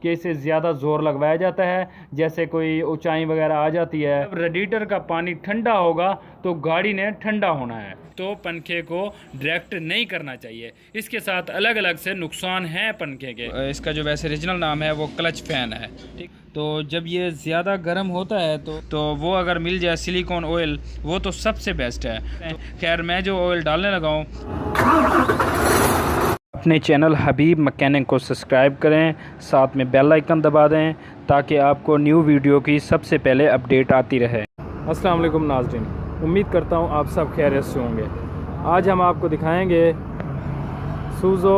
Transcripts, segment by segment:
कि इसे ज़्यादा ज़ोर लगवाया जाता है, जैसे कोई ऊंचाई वगैरह आ जाती है। जब रेडिएटर का पानी ठंडा होगा तो गाड़ी ने ठंडा होना है, तो पंखे को डायरेक्ट नहीं करना चाहिए। इसके साथ अलग अलग से नुकसान हैं पंखे के। इसका जो वैसे ओरिजिनल नाम है वो क्लच फ़ैन है, ठीक। तो जब ये ज़्यादा गर्म होता है तो वो अगर मिल जाए सिलिकॉन ऑयल, वो तो सबसे बेस्ट है। खैर मैं जो ऑयल डालने लगा हूँ, अपने चैनल हबीब मैकेनिक को सब्सक्राइब करें, साथ में बेल आइकन दबा दें ताकि आपको न्यू वीडियो की सबसे पहले अपडेट आती रहे। अस्सलाम वालेकुम नाज़रीन, उम्मीद करता हूँ आप सब खैरियत से होंगे। आज हम आपको दिखाएंगे सूज़ो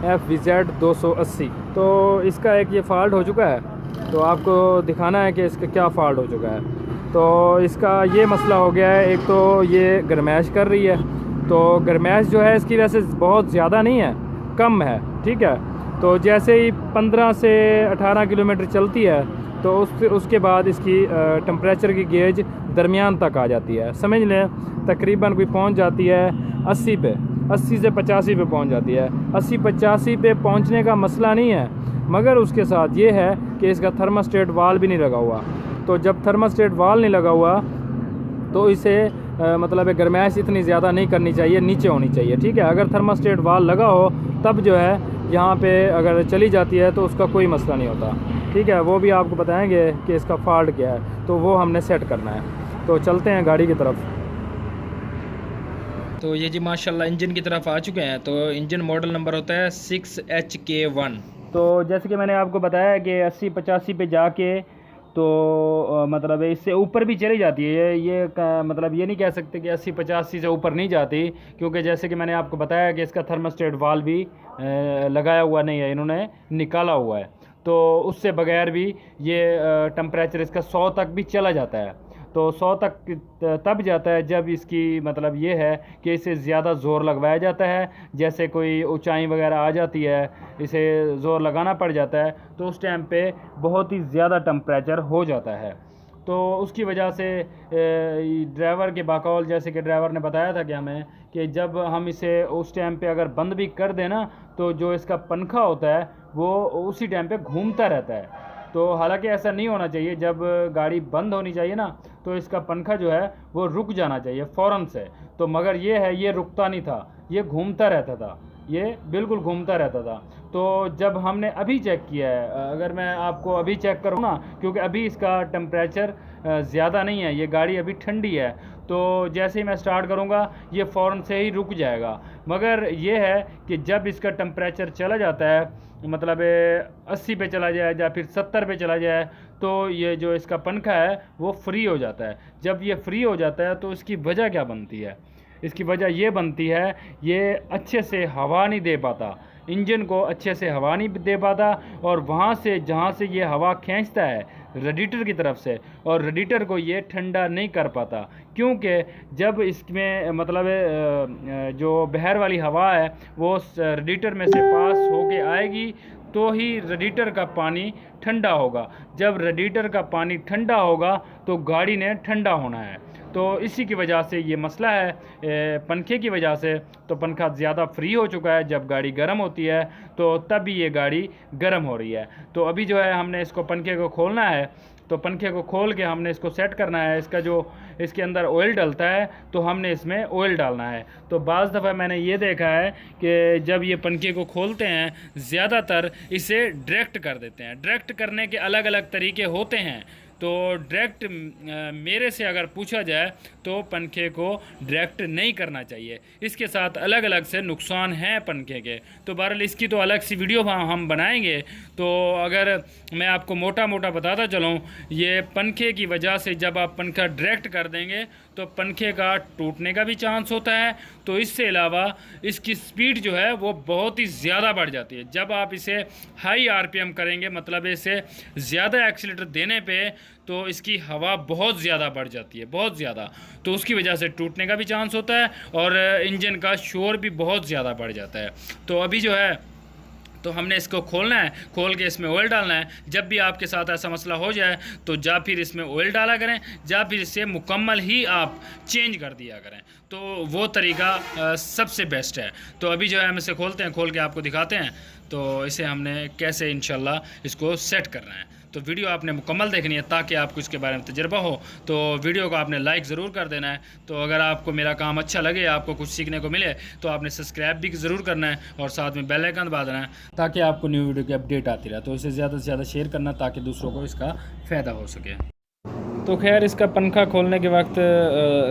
FVZ 280। तो इसका एक ये फ़ाल्ट हो चुका है, तो आपको दिखाना है कि इसका क्या फ़ाल्ट हो चुका है। तो इसका ये मसला हो गया है, एक तो ये गरमैश कर रही है, तो गरमैश जो है इसकी वैसे बहुत ज़्यादा नहीं है, कम है, ठीक है। तो जैसे ही 15 से 18 किलोमीटर चलती है तो उसके बाद इसकी टेम्परेचर की गेज दरमियान तक आ जाती है, समझ लें तकरीबन कोई पहुंच जाती है 80 पे, 80 से 85 पे पहुंच जाती है। 80-85 पे पहुंचने का मसला नहीं है, मगर उसके साथ ये है कि इसका थर्मास्टेट वाल भी नहीं लगा हुआ। तो जब थर्मास्टेट वाल नहीं लगा हुआ तो इसे मतलब गरमैश इतनी ज़्यादा नहीं करनी चाहिए, नीचे होनी चाहिए, ठीक है। अगर थर्मास्टेट वाल लगा हो तब जो है यहाँ पे अगर चली जाती है तो उसका कोई मसला नहीं होता, ठीक है। वो भी आपको बताएंगे कि इसका फ़ाल्ट क्या है, तो वो हमने सेट करना है। तो चलते हैं गाड़ी की तरफ। तो ये जी माशाल्लाह इंजन की तरफ आ चुके हैं। तो इंजन मॉडल नंबर होता है 6HK1। तो जैसे कि मैंने आपको बताया कि 80-85 पे जाके तो मतलब इससे ऊपर भी चली जाती है। ये मतलब ये नहीं कह सकते कि 80-85 से ऊपर नहीं जाती, क्योंकि जैसे कि मैंने आपको बताया कि इसका थर्मास्टेट वाल्व भी लगाया हुआ नहीं है, इन्होंने निकाला हुआ है। तो उससे बगैर भी ये टेम्परेचर इसका 100 तक भी चला जाता है। तो 100 तक तब जाता है जब इसकी मतलब ये है कि इसे ज़्यादा ज़ोर लगवाया जाता है, जैसे कोई ऊंचाई वगैरह आ जाती है, इसे ज़ोर लगाना पड़ जाता है, तो उस टाइम पे बहुत ही ज़्यादा टेम्परेचर हो जाता है। तो उसकी वजह से ड्राइवर के बकौल, जैसे कि ड्राइवर ने बताया था कि हमें कि जब हम इसे उस टाइम पे अगर बंद भी कर दें ना, तो जो इसका पंखा होता है वो उसी टाइम पे घूमता रहता है। तो हालांकि ऐसा नहीं होना चाहिए, जब गाड़ी बंद होनी चाहिए ना तो इसका पंखा जो है वो रुक जाना चाहिए फ़ौरन से। तो मगर ये है, ये रुकता नहीं था, ये घूमता रहता था, ये बिल्कुल घूमता रहता था। तो जब हमने अभी चेक किया है, अगर मैं आपको अभी चेक करूँ ना, क्योंकि अभी इसका टेम्परेचर ज़्यादा नहीं है, ये गाड़ी अभी ठंडी है, तो जैसे ही मैं स्टार्ट करूँगा ये फ़ौरन से ही रुक जाएगा। मगर ये है कि जब इसका टेम्परेचर चला जाता है, मतलब 80 पे चला जाए या फिर 70 पे चला जाए, तो ये जो इसका पंखा है वो फ्री हो जाता है। जब ये फ्री हो जाता है तो इसकी वजह क्या बनती है? इसकी वजह ये बनती है, ये अच्छे से हवा नहीं दे पाता, इंजन को अच्छे से हवा नहीं दे पाता, और वहाँ से जहाँ से ये हवा खींचता है रेडिएटर की तरफ से, और रेडिएटर को ये ठंडा नहीं कर पाता, क्योंकि जब इसमें मतलब जो बाहर वाली हवा है वो रेडिएटर में से पास होके आएगी तो ही रेडिएटर का पानी ठंडा होगा। जब रेडिएटर का पानी ठंडा होगा तो गाड़ी ने ठंडा होना है। तो इसी की वजह से ये मसला है पंखे की वजह से। तो पंखा ज़्यादा फ्री हो चुका है, जब गाड़ी गर्म होती है तो तभी ये गाड़ी गर्म हो रही है। तो अभी जो है हमने इसको पंखे को खोलना है, तो पंखे को खोल के हमने इसको सेट करना है। इसका जो इसके अंदर ऑयल डलता है तो हमने इसमें ऑयल डालना है। तो बाज़ दफ़ा मैंने ये देखा है कि जब ये पंखे को खोलते हैं ज़्यादातर इसे डायरेक्ट कर देते हैं। डायरेक्ट करने के अलग अलग तरीके होते हैं, तो डायरेक्ट मेरे से अगर पूछा जाए तो पंखे को डायरेक्ट नहीं करना चाहिए। इसके साथ अलग अलग से नुकसान हैं पंखे के, तो बहरहाल इसकी तो अलग सी वीडियो हम बनाएंगे। तो अगर मैं आपको मोटा मोटा बताता चलूँ, ये पंखे की वजह से जब आप पंखा डायरेक्ट कर देंगे तो पंखे का टूटने का भी चांस होता है। तो इससे अलावा इसकी स्पीड जो है वो बहुत ही ज़्यादा बढ़ जाती है। जब आप इसे हाई RPM करेंगे, मतलब इसे ज़्यादा एक्सीलेटर देने पे, तो इसकी हवा बहुत ज़्यादा बढ़ जाती है, बहुत ज़्यादा। तो उसकी वजह से टूटने का भी चांस होता है और इंजन का शोर भी बहुत ज़्यादा बढ़ जाता है। तो अभी जो है तो हमने इसको खोलना है, खोल के इसमें ऑयल डालना है। जब भी आपके साथ ऐसा मसला हो जाए तो या फिर इसमें ऑयल डाला करें या फिर इसे मुकम्मल ही आप चेंज कर दिया करें, तो वो तरीका सबसे बेस्ट है। तो अभी जो है हम इसे खोलते हैं, खोल के आपको दिखाते हैं तो इसे हमने कैसे इंशाल्लाह इसको सेट करना है। तो वीडियो आपने मुकम्मल देखनी है ताकि आपको इसके बारे में तजुर्बा हो। तो वीडियो को आपने लाइक ज़रूर कर देना है। तो अगर आपको मेरा काम अच्छा लगे, आपको कुछ सीखने को मिले, तो आपने सब्सक्राइब भी ज़रूर करना है और साथ में बेल आइकन दबा देना है ताकि आपको न्यू वीडियो की अपडेट आती रहे। तो इसे ज़्यादा से ज़्यादा शेयर करना ताकि दूसरों को इसका फ़ायदा हो सके। तो खैर इसका पंखा खोलने के वक्त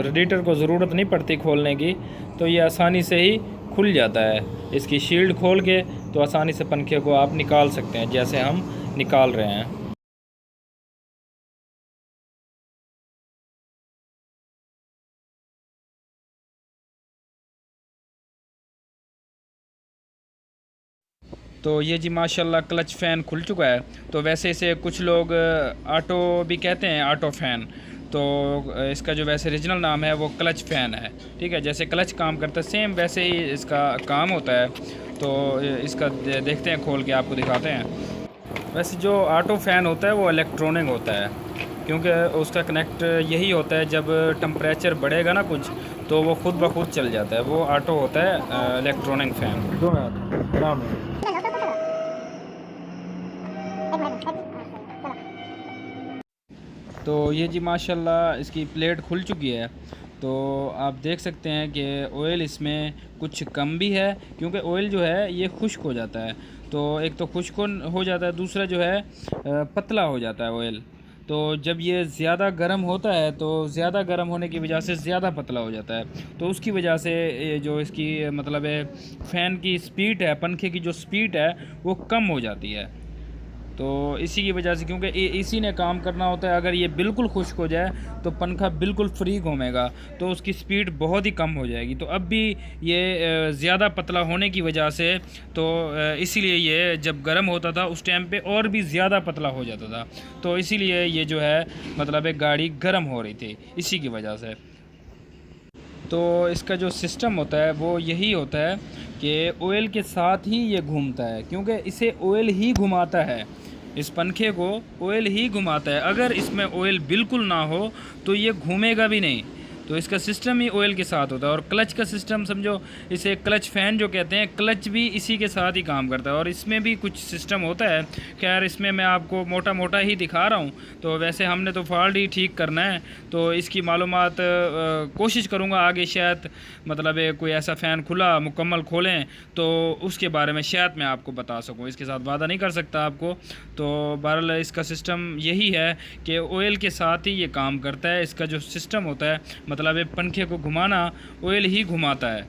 रेडिएटर को ज़रूरत नहीं पड़ती खोलने की, तो ये आसानी से ही खुल जाता है। इसकी शील्ड खोल के तो आसानी से पंखे को आप निकाल सकते हैं, जैसे हम निकाल रहे हैं। तो ये जी माशाल्लाह क्लच फ़ैन खुल चुका है। तो वैसे इसे कुछ लोग ऑटो भी कहते हैं, ऑटो फ़ैन। तो इसका जो वैसे ओरिजिनल नाम है वो क्लच फ़ैन है, ठीक है। जैसे क्लच काम करता है सेम वैसे ही इसका काम होता है। तो इसका देखते हैं, खोल के आपको दिखाते हैं। वैसे जो ऑटो फ़ैन होता है वो इलेक्ट्रॉनिक होता है, क्योंकि उसका कनेक्ट यही होता है जब टेम्परेचर बढ़ेगा ना कुछ तो वो खुद ब खुद चल जाता है। वो ऑटो होता है इलेक्ट्रॉनिक फ़ैन। तो ये जी माशाल्लाह इसकी प्लेट खुल चुकी है। तो आप देख सकते हैं कि ऑयल इसमें कुछ कम भी है, क्योंकि ऑयल जो है ये खुश्क हो जाता है। तो एक तो खुश्क हो जाता है, दूसरा जो है पतला हो जाता है ऑयल। तो जब ये ज़्यादा गर्म होता है तो ज़्यादा गर्म होने की वजह से ज़्यादा पतला हो जाता है। तो उसकी वजह से ये जो इसकी मतलब है फ़ैन की स्पीड है, पंखे की जो स्पीड है वो कम हो जाती है। तो इसी की वजह से, क्योंकि इसी ने काम करना होता है। अगर ये बिल्कुल खुश्क हो जाए तो पंखा बिल्कुल फ्री घूमेगा, तो उसकी स्पीड बहुत ही कम हो जाएगी। तो अब भी ये ज़्यादा पतला होने की वजह से, तो इसीलिए ये जब गर्म होता था उस टाइम पे और भी ज़्यादा पतला हो जाता था। तो इसीलिए ये जो है मतलब एक गाड़ी गर्म हो रही थी इसी की वजह से। तो इसका जो सिस्टम होता है वो यही होता है कि ऑयल के साथ ही ये घूमता है, क्योंकि इसे ऑयल ही घुमाता है। इस पंखे को ऑयल ही घुमाता है। अगर इसमें ऑयल बिल्कुल ना हो तो ये घूमेगा भी नहीं। तो इसका सिस्टम ही ऑयल के साथ होता है। और क्लच का सिस्टम समझो, इसे क्लच फ़ैन जो कहते हैं, क्लच भी इसी के साथ ही काम करता है। और इसमें भी कुछ सिस्टम होता है, खैर इसमें मैं आपको मोटा मोटा ही दिखा रहा हूँ। तो वैसे हमने तो फॉल्ट ही ठीक करना है, तो इसकी मालूमात कोशिश करूँगा आगे, शायद मतलब कोई ऐसा फ़ैन खुला मुकम्मल खोलें तो उसके बारे में शायद मैं आपको बता सकूँ। इसके साथ वादा नहीं कर सकता आपको। तो बहरहाल इसका सिस्टम यही है कि ऑयल के साथ ही ये काम करता है। इसका जो सिस्टम होता है मतलब पंखे को घुमाना ऑयल ही घुमाता है।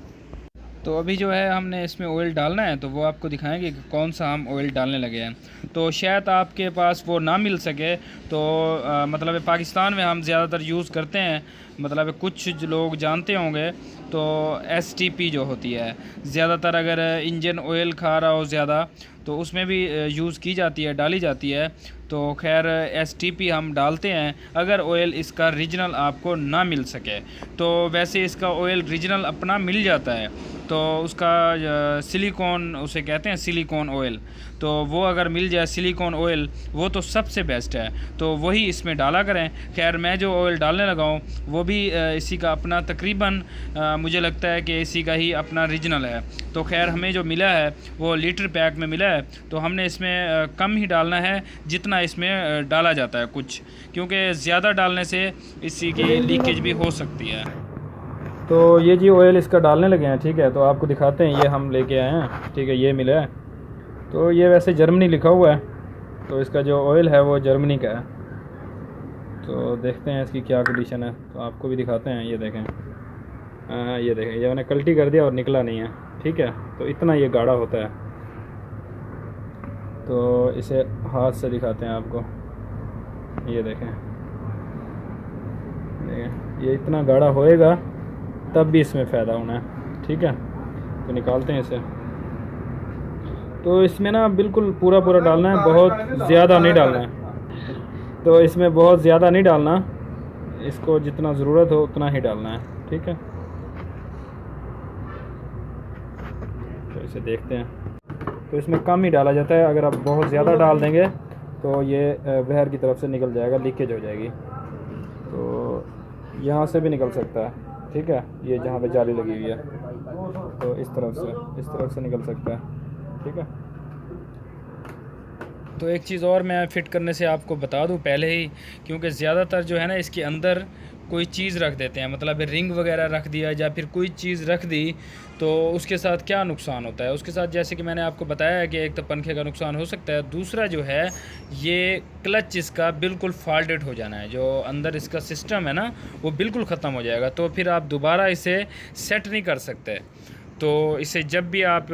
तो अभी जो है हमने इसमें ऑयल डालना है, तो वो आपको दिखाएंगे कि कौन सा हम ऑयल डालने लगे हैं। तो शायद आपके पास वो ना मिल सके, तो मतलब पाकिस्तान में हम ज़्यादातर यूज़ करते हैं, मतलब कुछ लोग जानते होंगे तो STP जो होती है, ज़्यादातर अगर इंजन ऑयल खा रहा हो ज़्यादा तो उसमें भी यूज़ की जाती है, डाली जाती है। तो खैर STP हम डालते हैं अगर ऑयल इसका रीजनल आपको ना मिल सके। तो वैसे इसका ऑयल रीजनल अपना मिल जाता है, तो उसका सिलिकॉन उसे कहते हैं, सिलिकॉन ऑयल। तो वो अगर मिल जाए सिलिकॉन ऑयल, वो तो सबसे बेस्ट है, तो वही इसमें डाला करें। खैर मैं जो ऑयल डालने लगा हूँ वो भी इसी का अपना तकरीबन मुझे लगता है कि इसी का ही अपना रीजनल है। तो खैर हमें जो मिला है वो लीटर पैक में मिला है, तो हमने इसमें कम ही डालना है जितना इसमें डाला जाता है कुछ, क्योंकि ज़्यादा डालने से इसी की लीकेज भी हो सकती है। तो ये जी ऑयल इसका डालने लगे हैं, ठीक है। तो आपको दिखाते हैं, ये हम लेके आए हैं, ठीक है, ये मिला है। तो ये वैसे जर्मनी लिखा हुआ है, तो इसका जो ऑयल है वो जर्मनी का है। तो देखते हैं इसकी क्या कंडीशन है, तो आपको भी दिखाते हैं। ये देखें, ये देखें, ये मैंने कल्टी कर दिया और निकला नहीं है, ठीक है। तो इतना ये गाढ़ा होता है। तो इसे हाथ से दिखाते हैं आपको, ये देखें, ये इतना गाढ़ा होएगा तब भी इसमें फ़ायदा होना है, ठीक है। तो निकालते हैं इसे। तो इसमें ना बिल्कुल पूरा पूरा डालना है, बहुत ज़्यादा नहीं डालना है। तो इसमें बहुत ज़्यादा नहीं डालना, इसको जितना ज़रूरत हो उतना ही डालना है, ठीक है। तो इसे देखते हैं। तो इसमें कम ही डाला जाता है। अगर आप बहुत ज़्यादा डाल देंगे तो ये बाहर की तरफ से निकल जाएगा, लीकेज हो जाएगी। तो यहाँ से भी निकल सकता है, ठीक है, ये जहाँ पे जाली लगी हुई है, तो इस तरफ से निकल सकता है, ठीक है। तो एक चीज़ और मैं फ़िट करने से आपको बता दूं पहले ही, क्योंकि ज़्यादातर जो है ना इसके अंदर कोई चीज़ रख देते हैं, मतलब रिंग वगैरह रख दिया या फिर कोई चीज़ रख दी, तो उसके साथ क्या नुकसान होता है। उसके साथ जैसे कि मैंने आपको बताया है कि एक तो पंखे का नुकसान हो सकता है, दूसरा जो है ये क्लच इसका बिल्कुल फॉल्टेड हो जाना है, जो अंदर इसका सिस्टम है ना वो बिल्कुल ख़त्म हो जाएगा। तो फिर आप दोबारा इसे सेट नहीं कर सकते। तो इसे जब भी आप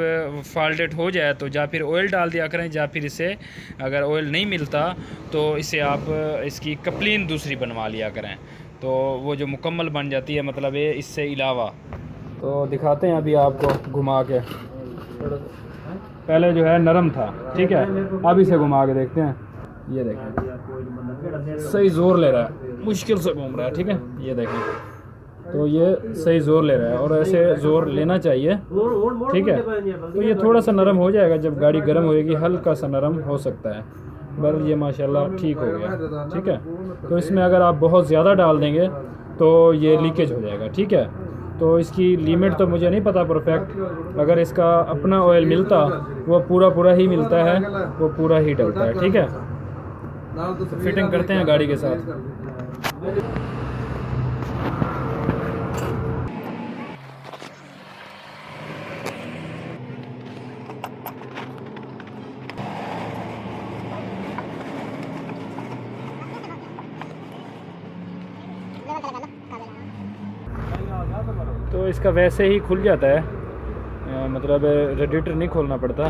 फॉल्टेड हो जाए तो या फिर ऑयल डाल दिया करें, या फिर इसे अगर ऑयल नहीं मिलता तो इसे आप इसकी कपलिन दूसरी बनवा लिया करें, तो वो जो मुकम्मल बन जाती है, मतलब ये इससे अलावा। तो दिखाते हैं अभी आपको घुमा के। पहले जो है नरम था, ठीक है, अब इसे घुमा के देखते हैं। ये देखें सही ज़ोर ले रहा है, मुश्किल से घूम रहा है, ठीक है, ये देखें। तो ये सही ज़ोर ले रहा है और ऐसे ज़ोर लेना चाहिए, ठीक है। तो ये थोड़ा सा नरम हो जाएगा, जब गाड़ी गर्म होएगी हल्का सा नरम हो सकता है, पर ये माशाल्लाह ठीक हो गया, ठीक है। तो इसमें अगर आप बहुत ज़्यादा डाल देंगे तो ये लीकेज हो जाएगा, ठीक है। तो इसकी लिमिट तो मुझे नहीं पता परफेक्ट, अगर इसका अपना ऑयल मिलता वो पूरा ही मिलता है, वो पूरा ही डलता है, ठीक है। तो फिटिंग करते हैं गाड़ी के साथ। तो इसका वैसे ही खुल जाता है, मतलब रेडिएटर नहीं खोलना पड़ता।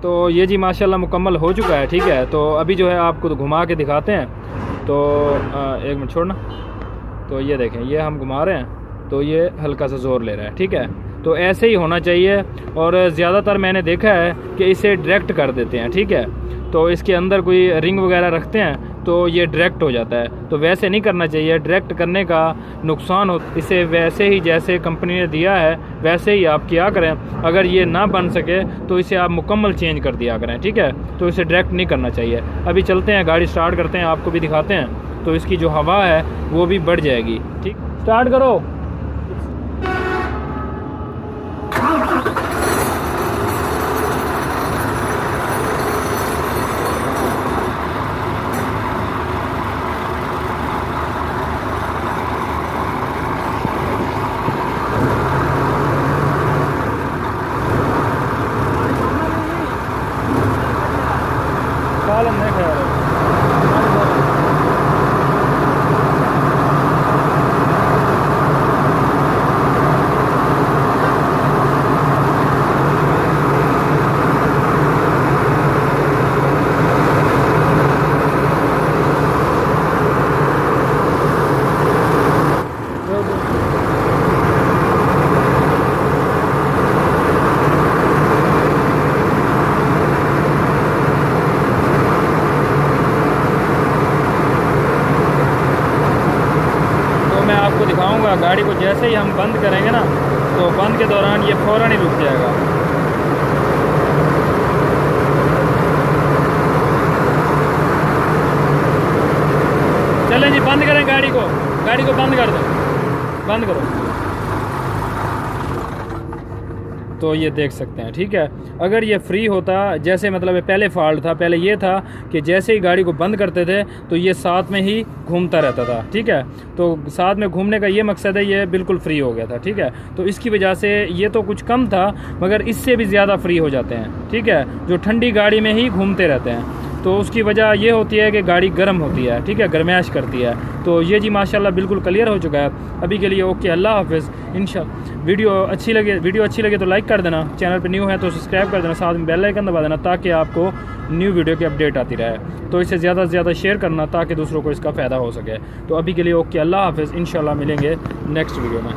तो ये जी माशाल्लाह मुकम्मल हो चुका है, ठीक है। तो अभी जो है आपको तो घुमा के दिखाते हैं। तो एक मिनट छोड़ना। तो ये देखें, ये हम घुमा रहे हैं तो ये हल्का सा ज़ोर ले रहा है, ठीक है। तो ऐसे ही होना चाहिए। और ज़्यादातर मैंने देखा है कि इसे डायरेक्ट कर देते हैं, ठीक है। तो इसके अंदर कोई रिंग वगैरह रखते हैं तो ये डायरेक्ट हो जाता है, तो वैसे नहीं करना चाहिए। डायरेक्ट करने का नुकसान हो, इसे वैसे ही जैसे कंपनी ने दिया है वैसे ही आप किया करें। अगर ये ना बन सके तो इसे आप मुकम्मल चेंज कर दिया करें, ठीक है। तो इसे डायरेक्ट नहीं करना चाहिए। अभी चलते हैं, गाड़ी स्टार्ट करते हैं, आपको भी दिखाते हैं। तो इसकी जो हवा है वो भी बढ़ जाएगी, ठीक। स्टार्ट करो। आपको दिखाऊंगा गाड़ी को जैसे ही हम बंद करेंगे ना, तो बंद के दौरान ये फ़ौरन ही रुक जाएगा। चलें जी, बंद करें गाड़ी को बंद कर दो, बंद करो। तो ये देख सकते हैं, ठीक है। अगर ये फ्री होता, जैसे मतलब पहले फॉल्ट था, पहले ये था कि जैसे ही गाड़ी को बंद करते थे तो ये साथ में ही घूमता रहता था, ठीक है। तो साथ में घूमने का ये मकसद है, ये बिल्कुल फ्री हो गया था, ठीक है। तो इसकी वजह से ये तो कुछ कम था, मगर इससे भी ज़्यादा फ्री हो जाते हैं, ठीक है, जो ठंडी गाड़ी में ही घूमते रहते हैं। तो उसकी वजह ये होती है कि गाड़ी गर्म होती है, ठीक है, गर्माइश करती है। तो ये जी माशाल्लाह बिल्कुल क्लियर हो चुका है। अभी के लिए ओके, अल्लाह हाफिज़। इंशाअल्लाह वीडियो अच्छी लगे तो लाइक कर देना, चैनल पे न्यू है तो सब्सक्राइब कर देना, साथ में बेल आइकन दबा देना ताकि आपको न्यू वीडियो की अपडेट आती रहे। तो इसे ज़्यादा से ज़्यादा शेयर करना ताकि दूसरों को इसका फ़ायदा हो सके। तो अभी के लिए ओके, अल्लाह हाफिज़। इंशाअल्लाह मिलेंगे नेक्स्ट वीडियो में।